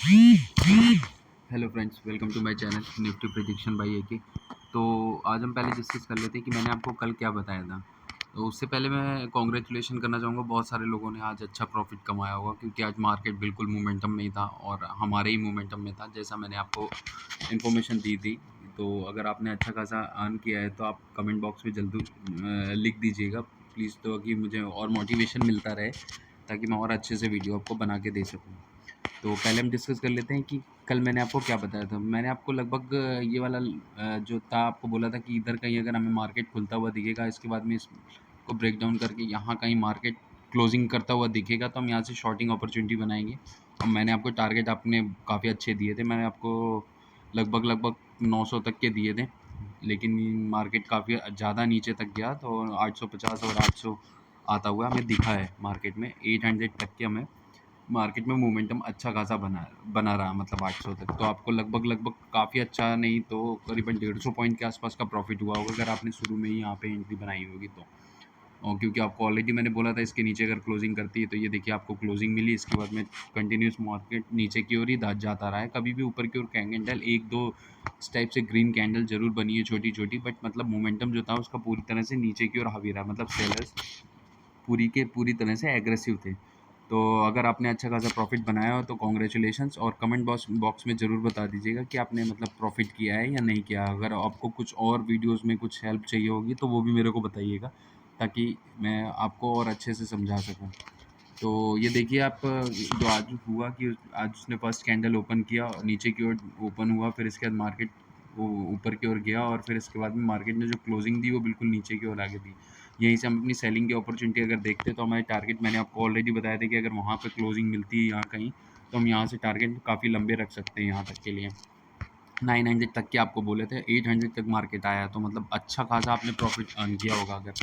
Hello friends, welcome to my channel Nifty prediction by AK. तो आज हम पहले डिस्कस कर लेते हैं कि मैंने आपको कल क्या बताया था। तो उससे पहले मैं कॉन्ग्रेचुलेशन करना चाहूँगा, बहुत सारे लोगों ने आज अच्छा प्रॉफिट कमाया होगा क्योंकि आज मार्केट बिल्कुल मोमेंटम में ही था और हमारे ही मोमेंटम में था जैसा मैंने आपको इन्फॉर्मेशन दी थी। तो अगर आपने अच्छा खासा अर्न किया है तो आप कमेंट बॉक्स में जल्दी लिख दीजिएगा प्लीज़, तो कि मुझे और मोटिवेशन मिलता रहे ताकि मैं और अच्छे से वीडियो आपको बना के दे सकूँ। तो पहले हम डिस्कस कर लेते हैं कि कल मैंने आपको क्या बताया था। मैंने आपको लगभग ये वाला जो था आपको बोला था कि इधर कहीं अगर हमें मार्केट खुलता हुआ दिखेगा, इसके बाद में इसको ब्रेक डाउन करके यहाँ कहीं मार्केट क्लोजिंग करता हुआ दिखेगा तो हम यहाँ से शॉर्टिंग अपॉर्चुनिटी बनाएंगे। और मैंने आपको टारगेट आपने काफ़ी अच्छे दिए थे, मैंने आपको लगभग लगभग 900 तक के दिए थे, लेकिन मार्केट काफ़ी ज़्यादा नीचे तक गया तो 850 और 800 आता हुआ हमें दिखा है मार्केट में। 800 तक के हमें मार्केट में मोमेंटम अच्छा खासा बना बना रहा, मतलब 800 तक। तो आपको लगभग लगभग काफ़ी अच्छा नहीं तो करीबन 150 पॉइंट के आसपास का प्रॉफिट हुआ होगा अगर आपने शुरू में ही यहाँ पे एंट्री बनाई होगी तो। और क्योंकि आपको ऑलरेडी मैंने बोला था इसके नीचे अगर क्लोजिंग करती है तो ये देखिए आपको क्लोजिंग मिली, इसके बाद में कंटिन्यूस मार्केट नीचे की ओर ही जाता रहा है। कभी भी ऊपर की ओर कैंडल एक दो इस टाइप से ग्रीन कैंडल जरूर बनी है छोटी छोटी, बट मतलब मोमेंटम जो था उसका पूरी तरह से नीचे की ओर हावी रहा, मतलब सेलर्स पूरी के पूरी तरह से एग्रेसिव थे। तो अगर आपने अच्छा खासा प्रॉफिट बनाया हो तो कॉन्ग्रेचुलेशंस, और कमेंट बॉक्स बॉक्स में ज़रूर बता दीजिएगा कि आपने मतलब प्रॉफिट किया है या नहीं किया। अगर आपको कुछ और वीडियोस में कुछ हेल्प चाहिए होगी तो वो भी मेरे को बताइएगा ताकि मैं आपको और अच्छे से समझा सकूं। तो ये देखिए आप जो आज हुआ कि आज उसने फर्स्ट कैंडल ओपन किया और नीचे की ओर ओपन हुआ, फिर इसके बाद मार्केट वो ऊपर की ओर गया और फिर इसके बाद में मार्केट ने जो क्लोजिंग दी वो बिल्कुल नीचे की ओर आगे दी। यहीं से हम अपनी सेलिंग की अपॉर्चुनिटी अगर देखते तो हमारे टारगेट मैंने आपको ऑलरेडी बताया था कि अगर वहाँ पे क्लोजिंग मिलती है यहाँ कहीं तो हम यहाँ से टारगेट काफ़ी लंबे रख सकते हैं। यहाँ तक के लिए 900 तक के आपको बोले थे, 800 तक मार्केट आया तो मतलब अच्छा खासा आपने प्रॉफिट अर्न किया होगा अगर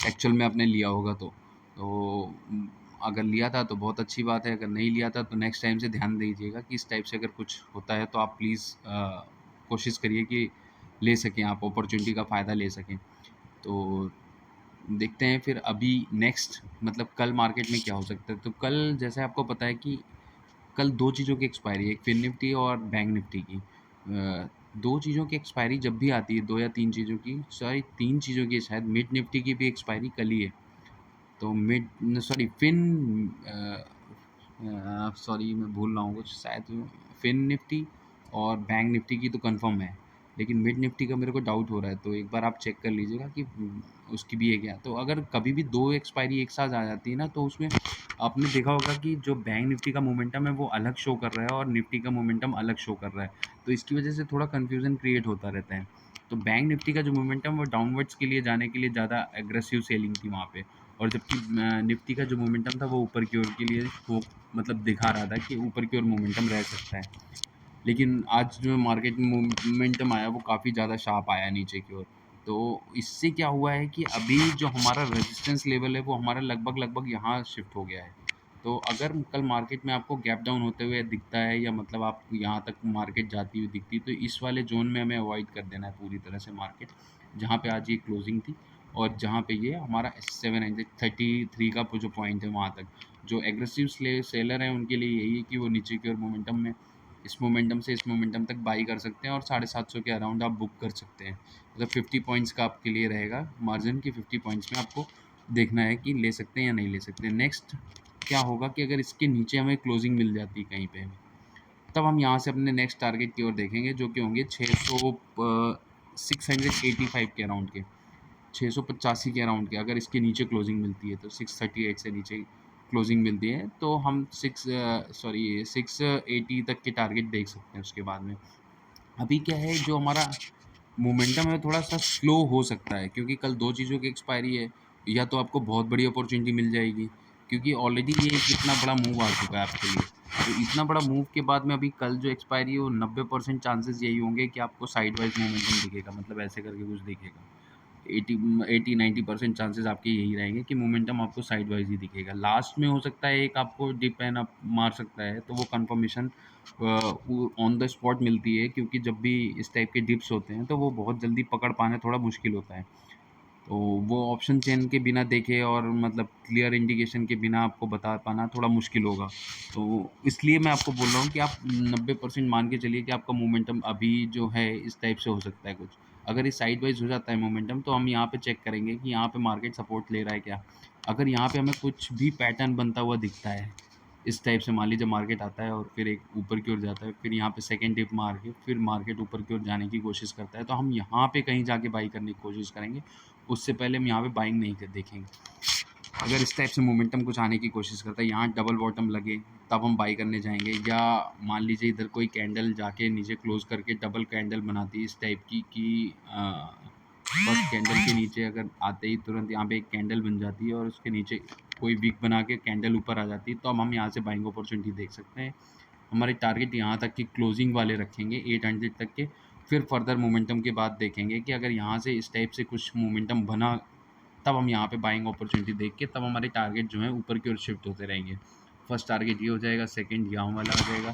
एक्चुअल में आपने लिया होगा तो अगर लिया था तो बहुत अच्छी बात है, अगर नहीं लिया था तो नेक्स्ट टाइम से ध्यान दीजिएगा कि इस टाइप से अगर कुछ होता है तो आप प्लीज़ कोशिश करिए कि ले सकें, आप अपॉर्चुनिटी का फ़ायदा ले सकें। तो देखते हैं फिर अभी नेक्स्ट मतलब कल मार्केट में क्या हो सकता है। तो कल जैसे आपको पता है कि कल दो चीज़ों की एक्सपायरी है, एक फिन निफ्टी और बैंक निफ्टी की। दो चीज़ों की एक्सपायरी जब भी आती है, दो या तीन चीज़ों की, सॉरी तीन चीज़ों की, शायद मिड निफ्टी की भी एक्सपायरी कल ही है। तो मिड सॉरी फिन सॉरी मैं भूल रहा हूँ कुछ, शायद फिन निफ्टी और बैंक निफ्टी की तो कंफर्म है, लेकिन मिड निफ्टी का मेरे को डाउट हो रहा है, तो एक बार आप चेक कर लीजिएगा कि उसकी भी है क्या। तो अगर कभी भी दो एक्सपायरी एक साथ आ जाती है ना तो उसमें आपने देखा होगा कि जो बैंक निफ्टी का मोमेंटम है वो अलग शो कर रहा है और निफ्टी का मोमेंटम अलग शो कर रहा है, तो इसकी वजह से थोड़ा कन्फ्यूज़न क्रिएट होता रहता है। तो बैंक निफ्टी का जो मोमेंटम वो डाउनवर्ड्स के लिए जाने के लिए ज़्यादा एग्रेसिव सेलिंग थी वहाँ पे, और जबकि निफ्टी का जो मोमेंटम था वो ऊपर की ओर के लिए वो मतलब दिखा रहा था कि ऊपर की ओर मोमेंटम रह सकता है। लेकिन आज जो मार्केट में मोमेंटम आया वो काफ़ी ज़्यादा शार्प आया नीचे की ओर। तो इससे क्या हुआ है कि अभी जो हमारा रेजिस्टेंस लेवल है वो हमारा लगभग लगभग यहाँ शिफ्ट हो गया है। तो अगर कल मार्केट में आपको गैप डाउन होते हुए दिखता है या मतलब आप यहाँ तक मार्केट जाती हुई दिखती है तो इस वाले जोन में हमें अवॉइड कर देना है पूरी तरह से मार्केट, जहाँ पे आज ये क्लोजिंग थी और जहाँ पे ये हमारा 733 का जो पॉइंट है वहाँ तक। जो एग्रेसिव सेलर हैं उनके लिए यही है कि वो नीचे की ओर मोमेंटम में इस मोमेंटम से इस मोमेंटम तक बाई कर सकते हैं और 750 के अराउंड आप बुक कर सकते हैं। मतलब 50 पॉइंट्स का आपके लिए रहेगा मार्जिन की, 50 पॉइंट्स में आपको देखना है कि ले सकते हैं या नहीं ले सकते। नेक्स्ट क्या होगा कि अगर इसके नीचे हमें क्लोजिंग मिल जाती है कहीं पे, तब हम यहाँ से अपने नेक्स्ट टारगेट की ओर देखेंगे जो कि होंगे 685 के अराउंड के, 685 के अराउंड के। अगर इसके नीचे क्लोजिंग मिलती है तो 638 से नीचे क्लोजिंग मिलती है तो हम 680 तक के टारगेट देख सकते हैं उसके बाद में। अभी क्या है जो हमारा मोमेंटम है थोड़ा सा स्लो हो सकता है क्योंकि कल दो चीज़ों की एक्सपायरी है, या तो आपको बहुत बड़ी अपॉर्चुनिटी मिल जाएगी क्योंकि ऑलरेडी ये एक इतना बड़ा मूव आ चुका है आपके लिए। तो इतना बड़ा मूव के बाद में अभी कल जो एक्सपायरी है वो 90% चांसेस यही होंगे कि आपको साइड वाइज मोमेंटम दिखेगा, मतलब ऐसे करके कुछ दिखेगा। 80-90% चांसेस आपके यही रहेंगे कि मोमेंटम आपको साइड वाइज ही दिखेगा। लास्ट में हो सकता है एक आपको डिप एंड अप मार सकता है, तो वो कंफर्मेशन ऑन द स्पॉट मिलती है क्योंकि जब भी इस टाइप के डिप्स होते हैं तो वो बहुत जल्दी पकड़ पाना थोड़ा मुश्किल होता है। तो वो ऑप्शन चेन के बिना देखे और मतलब क्लियर इंडिकेशन के बिना आपको बता पाना थोड़ा मुश्किल होगा। तो इसलिए मैं आपको बोल रहा हूँ कि आप 90% मान के चलिए कि आपका मोमेंटम अभी जो है इस टाइप से हो सकता है कुछ। अगर ये साइड वाइज़ हो जाता है मोमेंटम, तो हम यहाँ पे चेक करेंगे कि यहाँ पे मार्केट सपोर्ट ले रहा है क्या? अगर यहाँ पे हमें कुछ भी पैटर्न बनता हुआ दिखता है, इस टाइप से मान लीजिए मार्केट आता है और फिर एक ऊपर की ओर जाता है, फिर यहाँ पे सेकंड डिप मार के फिर मार्केट ऊपर की ओर जाने की कोशिश करता है, तो हम यहाँ पे कहीं जाके बाई करने की कोशिश करेंगे। उससे पहले हम यहाँ पे बाइंग नहीं कर देखेंगे। अगर इस टाइप से मोमेंटम कुछ आने की कोशिश करता है, यहाँ डबल बॉटम लगे, तब हम बाई करने जाएंगे। या मान लीजिए इधर कोई कैंडल जाके नीचे क्लोज करके डबल कैंडल बनाती है इस टाइप की कि फर्स्ट कैंडल के नीचे अगर आते ही तुरंत यहाँ पे एक कैंडल बन जाती है और उसके नीचे कोई विक बना के कैंडल ऊपर आ जाती है, तो अब हम यहाँ से बाइंग अपॉर्चुनिटी देख सकते हैं। हमारे टारगेट यहाँ तक की क्लोजिंग वाले रखेंगे 800 तक के, फिर फर्दर मोमेंटम के बाद देखेंगे कि अगर यहाँ से इस टाइप से कुछ मोमेंटम बना, तब हम यहाँ पे बाइंग अपॉर्चुनिटी देख के तब हमारे टारगेट जो है ऊपर की ओर शिफ्ट होते रहेंगे। फर्स्ट टारगेट ये हो जाएगा, सेकंड यहाँ वाला हो जाएगा,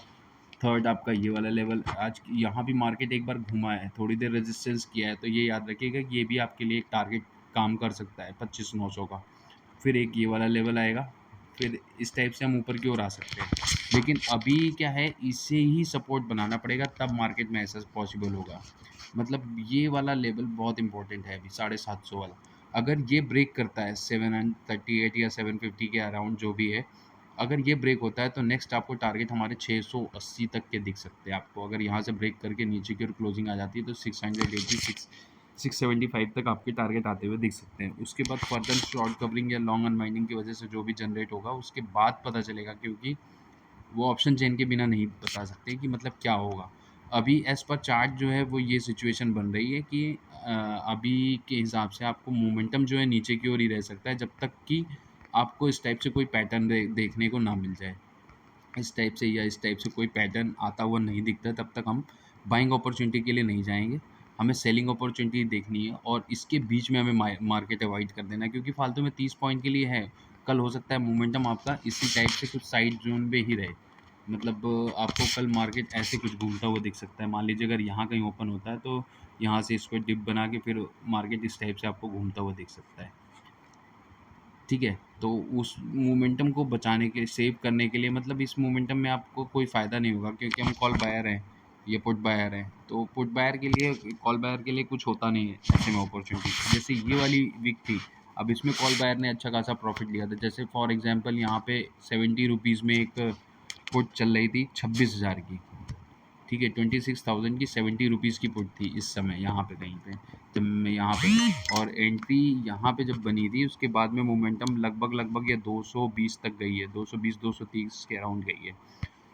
थर्ड आपका ये वाला लेवल। आज यहाँ भी मार्केट एक बार घुमा है, थोड़ी देर रेजिस्टेंस किया है, तो ये याद रखिएगा कि ये भी आपके लिए एक टारगेट काम कर सकता है 25,900 का। फिर एक ये वाला लेवल आएगा, फिर इस टाइप से हम ऊपर की ओर आ सकते हैं। लेकिन अभी क्या है, इसे ही सपोर्ट बनाना पड़ेगा, तब मार्केट में ऐसा पॉसिबल होगा। मतलब ये वाला लेवल बहुत इंपॉर्टेंट है अभी 750 वाला। अगर ये ब्रेक करता है 738 या 750 के अराउंड जो भी है, अगर ये ब्रेक होता है तो नेक्स्ट आपको टारगेट हमारे 680 तक के दिख सकते हैं आपको। अगर यहाँ से ब्रेक करके नीचे की ओर क्लोजिंग आ जाती है तो 686 675 तक आपके टारगेट आते हुए दिख सकते हैं। उसके बाद फर्दर शॉर्ट कवरिंग या लॉन्ग अनवाइंडिंग की वजह से जो भी जनरेट होगा उसके बाद पता चलेगा, क्योंकि वो ऑप्शन चेन के बिना नहीं बता सकते कि मतलब क्या होगा। अभी एज़ पर चार्ट जो है वो ये सिचुएशन बन रही है कि अभी के हिसाब से आपको मोमेंटम जो है नीचे की ओर ही रह सकता है, जब तक कि आपको इस टाइप से कोई पैटर्न देखने को ना मिल जाए। इस टाइप से या इस टाइप से कोई पैटर्न आता हुआ नहीं दिखता, तब तक हम बाइंग अपॉर्चुनिटी के लिए नहीं जाएँगे। हमें सेलिंग अपॉर्चुनिटी देखनी है और इसके बीच में हमें मार्केट अवॉइड कर देना है, क्योंकि फालतू में 30 पॉइंट के लिए है। कल हो सकता है मोमेंटम आपका इसी टाइप से कुछ साइड ज़ोन में ही रहे। मतलब आपको कल मार्केट ऐसे कुछ घूमता हुआ दिख सकता है। मान लीजिए अगर यहाँ कहीं ओपन होता है, तो यहाँ से इसको डिप बना के फिर मार्केट इस टाइप से आपको घूमता हुआ दिख सकता है। ठीक है? तो उस मोमेंटम को बचाने के सेव करने के लिए, मतलब इस मोमेंटम में आपको कोई फ़ायदा नहीं होगा, क्योंकि हम कॉल बायर हैं, ये पुट बायर हैं। तो पुट बायर के लिए, कॉल बायर के लिए कुछ होता नहीं है ऐसे में अपॉर्चुनिटी। जैसे ये वाली वीक थी, अब इसमें कॉल बायर ने अच्छा खासा प्रॉफ़िट लिया था। जैसे फॉर एग्ज़ाम्पल यहाँ पे 70 रुपीज़ में एक पुट चल रही थी 26,000 की। ठीक है, 26,000 की 70 रुपीज़ की पुट थी इस समय यहाँ पे कहीं पे, जब मैं यहाँ पे, और एंट्री यहाँ पे जब बनी थी उसके बाद में मोमेंटम लगभग ये 220 तक गई है, 220-230 के अराउंड गई है।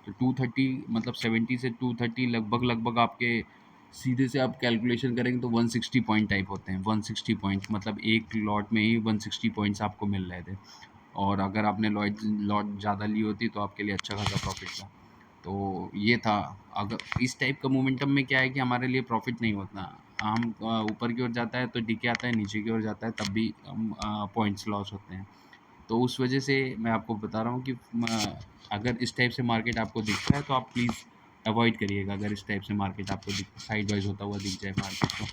तो 230 मतलब 70 से 230 लगभग आपके सीधे से आप कैलकुलेशन करेंगे तो 160 पॉइंट टाइप होते हैं। 160 पॉइंट मतलब एक लॉट में ही 160 पॉइंट्स आपको मिल रहे थे, और अगर आपने लॉट ज़्यादा ली होती तो आपके लिए अच्छा खासा प्रॉफिट था। तो ये था। अगर इस टाइप का मोमेंटम में क्या है कि हमारे लिए प्रॉफिट नहीं होता। हम ऊपर की ओर जाता है तो डीके आता है, नीचे की ओर जाता है तब भी हम पॉइंट्स लॉस होते हैं। तो उस वजह से मैं आपको बता रहा हूँ कि अगर इस टाइप से मार्केट आपको दिखता है तो आप प्लीज़ अवॉइड करिएगा। अगर इस टाइप से मार्केट आपको साइड वाइज होता हुआ दिख जाए मार्केट को,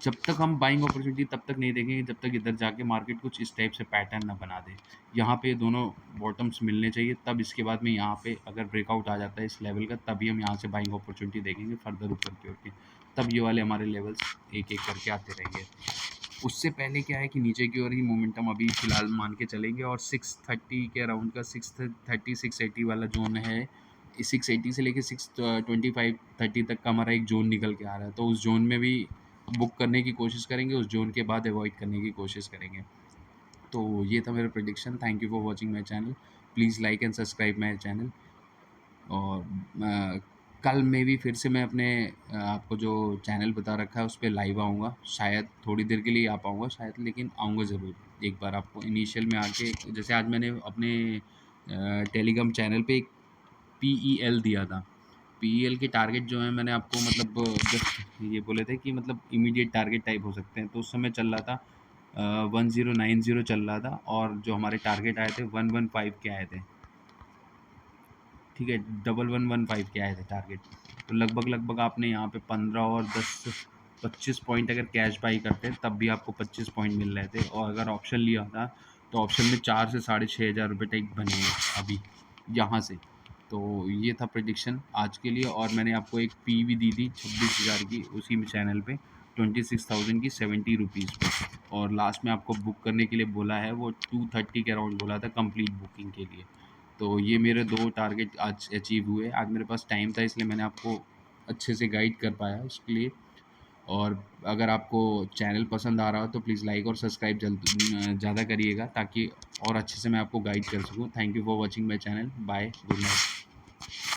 जब तक हम बाइंग अपॉर्चुनिटी तब तक नहीं देखेंगे जब तक इधर जाके मार्केट कुछ इस टाइप से पैटर्न ना बना दे। यहाँ पे दोनों बॉटम्स मिलने चाहिए, तब इसके बाद में यहाँ पे अगर ब्रेकआउट आ जाता है इस लेवल का, तभी हम यहाँ से बाइंग अपॉर्चुनिटी देखेंगे फर्दर ऊपर की ओर के। तब ये वाले हमारे लेवल्स एक एक करके आते रहेंगे। उससे पहले क्या है कि नीचे की ओर ही मोमेंटम अभी फ़िलहाल मान के चलेंगे, और 630 के अराउंड का 630 680 वाला ज़ोन है। 680 से लेके 625 30 तक का हमारा एक ज़ोन निकल के आ रहा है, तो उस ज़ोन में भी बुक करने की कोशिश करेंगे, उस ज़ोन के बाद अवॉइड करने की कोशिश करेंगे। तो ये था मेरा prediction. Thank you for watching my channel. Please like and subscribe my channel. और कल में भी फिर से मैं अपने आपको जो चैनल बता रखा है उस पे लाइव आऊँगा। शायद थोड़ी देर के लिए आ पाऊँगा शायद, लेकिन आऊँगा ज़रूर। एक बार आपको इनिशियल में आके, जैसे आज मैंने अपने टेलीग्राम चैनल पे एक पीईएल दिया था। पीईएल के टारगेट जो हैं मैंने आपको मतलब जस्ट ये बोले थे कि मतलब इमीडिएट टारगेट टाइप हो सकते हैं। तो उस समय चल रहा था 1090 चल रहा था, और जो हमारे टारगेट आए थे 115 के आए थे। ठीक है, 1115 के आए थे टारगेट। तो लगभग आपने यहाँ पे 15 और 10 25 पॉइंट अगर कैश बाई करते तब भी आपको 25 पॉइंट मिल रहे थे, और अगर ऑप्शन लिया होता तो ऑप्शन में 4 से साढ़े 6,000 रुपये तक बने हैं अभी यहाँ से। तो ये था प्रेडिक्शन आज के लिए, और मैंने आपको एक पी भी दी थी 26,000 की उसी में चैनल पे, 26,000 की 70 रुपीज़ पे, और लास्ट में आपको बुक करने के लिए बोला है वो 230 के अराउंड बोला था कंप्लीट बुकिंग के लिए। तो ये मेरे 2 टारगेट आज अचीव हुए। आज मेरे पास टाइम था इसलिए मैंने आपको अच्छे से गाइड कर पाया उसके लिए। और अगर आपको चैनल पसंद आ रहा हो तो प्लीज़ लाइक और सब्सक्राइब ज़्यादा करिएगा, ताकि और अच्छे से मैं आपको गाइड कर सकूँ। Thank you for watching my channel. Bye, good night.